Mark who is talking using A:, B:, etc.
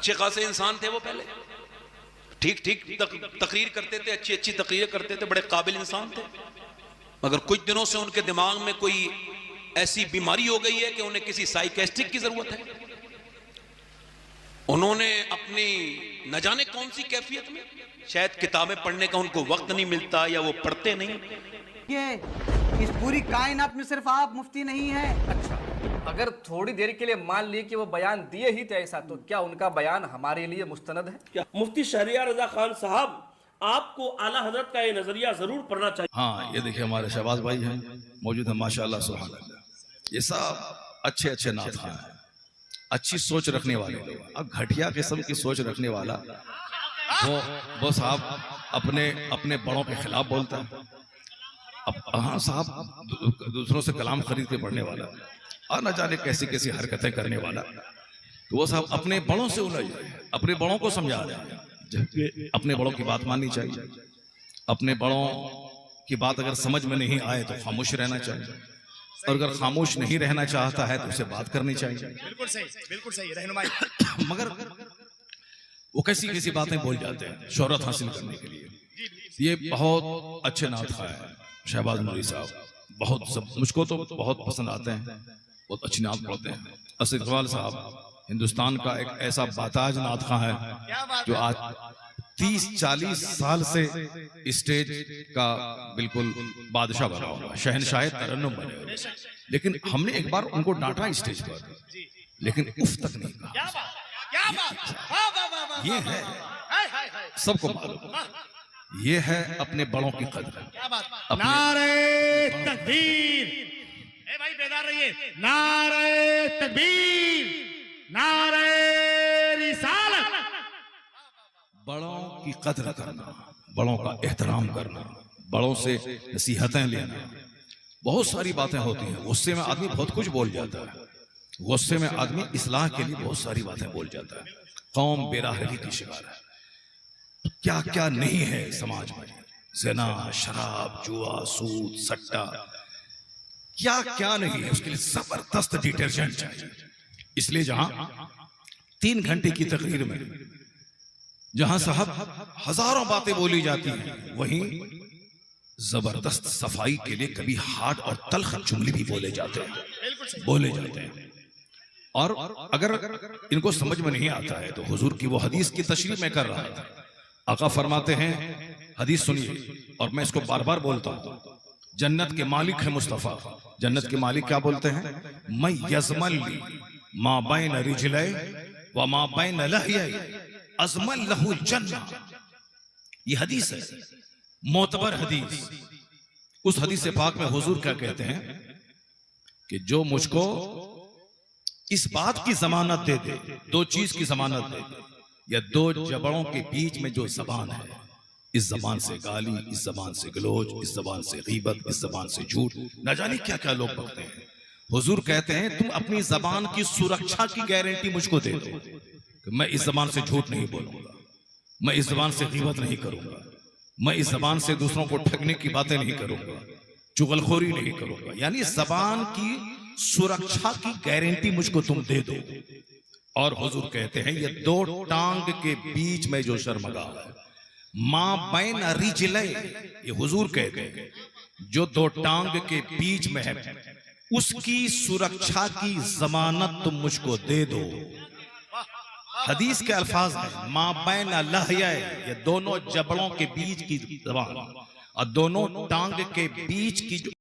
A: अच्छे खासे इंसान थे वो पहले, ठीक ठीक तकरीर करते थे, अच्छी अच्छी तकरीर करते थे, बड़े काबिल इंसान थे। मगर कुछ दिनों से उनके दिमाग में कोई ऐसी बीमारी हो गई है कि उन्हें किसी साइकियाट्रिस्ट की जरूरत है। उन्होंने अपनी न जाने कौन सी कैफियत में, शायद किताबें पढ़ने का उनको वक्त नहीं मिलता या वो पढ़ते नहीं।
B: ये इस पूरी कायनात में सिर्फ आप मुफ्ती नहीं है।
C: अच्छा, अगर थोड़ी देर के लिए मान लिए कि वो बयान दिए ही थे ऐसा, तो क्या उनका बयान हमारे लिए मुस्तनद है?
D: क्या मुफ्ती शहरियार रजा खान साहब, आपको आला हजरत का ये नजरिया जरूर पढ़ना चाहिए।
E: हाँ, ये देखिए हमारे शहबाज भाई हैं मौजूद है, माशाल्लाह सुभान अल्लाह। ये सब अच्छे अच्छे नात खां हैं, अच्छी सोच रखने वाले लोग। अब घटिया किस्म की सोच रखने वाला वो साहब अपने बड़ों के खिलाफ बोलता है। अब हाँ साहब, दूसरों से कलाम खरीद के पढ़ने वाला और न जाने कैसी कैसी हरकतें करने वाला, तो वो साहब अपने बड़ों से उलझ रहे, अपने बड़ों को समझा रहे हैं, जबकि अपने बड़ों की बात माननी चाहिए। अपने बड़ों की बात अगर समझ में नहीं आए तो खामोश रहना चाहिए, और अगर खामोश नहीं रहना चाहता है तो उसे बात करनी चाहिए।
F: बिल्कुल सही रहनुमाई।
E: मगर वो कैसी कैसी बातें बोल जाते हैं शोहरत हासिल करने के लिए। ये बहुत अच्छे नात खां हैं शहबाज नूरी साहब, बहुत सब मुझको तो बहुत पसंद आते हैं, बहुत अच्छी नात पढ़ते हैं। असद इकबाल साहब हिंदुस्तान का एक ऐसा बाताज नात खां है जो आज 30-40 साल से स्टेज का बिल्कुल बादशाह बना हुआ, शहनशाह तरन्नुम बने हुए। लेकिन हमने एक बार उनको डांटा स्टेज पर, लेकिन उफ तक नहीं कहा। ये है, सबको मालूम, ये है अपने बड़ों की कदर।
F: नारे तकबीर, ए भाई बेदार रहिए। नारे तकबीर, नारे रिसालत।
E: बड़ों की कदर करना, बड़ों का एहतराम करना, बड़ों से नसीहतें लेना। बहुत सारी बातें होती हैं, गुस्से में आदमी बहुत कुछ बोल जाता है, गुस्से में आदमी इस्लाह के लिए बहुत सारी बातें बोल जाता है। कौम बेराहगी की शिकार है, क्या क्या नहीं है समाज में, ज़िना, शराब, जुआ, सूद, सट्टा, क्या क्या नहीं है। उसके लिए जबरदस्त डिटर्जेंट चाहिए। इसलिए जहां 3 घंटे की तकरीर में जहां साहब हजारों बातें बोली जाती हैं, वहीं जबरदस्त सफाई के लिए कभी हार्ड और तल्ख जुमले भी बोले जाते हैं। और अगर इनको समझ में नहीं आता है तो हुजूर की वो हदीस की तशरीह मैं कर रहा था। आका फरमाते हैं, हदीस सुनिए और मैं इसको बार बार बोलता हूं, जन्नत के मालिक है मुस्तफा। जन्नत के मालिक क्या बोलते हैं? मैं यजमल मा बैन रिजलै व मा बैन लहयै अजमल लहु जन्नह। ये हदीस है, मोतबर हदीस। उस हदीस पाक में हुजूर क्या कहते हैं कि जो मुझको इस बात की जमानत दे दे, 2 चीज की जमानत दे दे, या 2 जबड़ों के बीच में जो जबान है, इस जबान से गाली, इस जबान से गलोच, इस जबान से गीबत, इस जबान से झूठ, न जाने क्या क्या लोग बकते हैं। हुजूर कहते हैं तुम अपनी जबान की सुरक्षा की गारंटी मुझको दे दो कि मैं इस जबान से झूठ नहीं बोलूंगा, मैं इस जबान से गीबत नहीं करूंगा, मैं इस जबान से दूसरों को ठगने की बातें नहीं करूंगा, चुगलखोरी नहीं करूंगा। यानी जबान की सुरक्षा की गारंटी मुझको तुम दे दो। और हुजूर कहते हैं ये 2 टांग के बीच में जो शर्मगा है, मां बैन रिजलै, ये हुजूर कहते हैं जो 2 टांग के बीच में है, उसकी सुरक्षा की जमानत तुम मुझको दे दो। हदीस के अल्फाज हैं मां बैन लहयै, ये दोनों जबड़ों के बीच की जबान और दोनों टांग के बीच की जो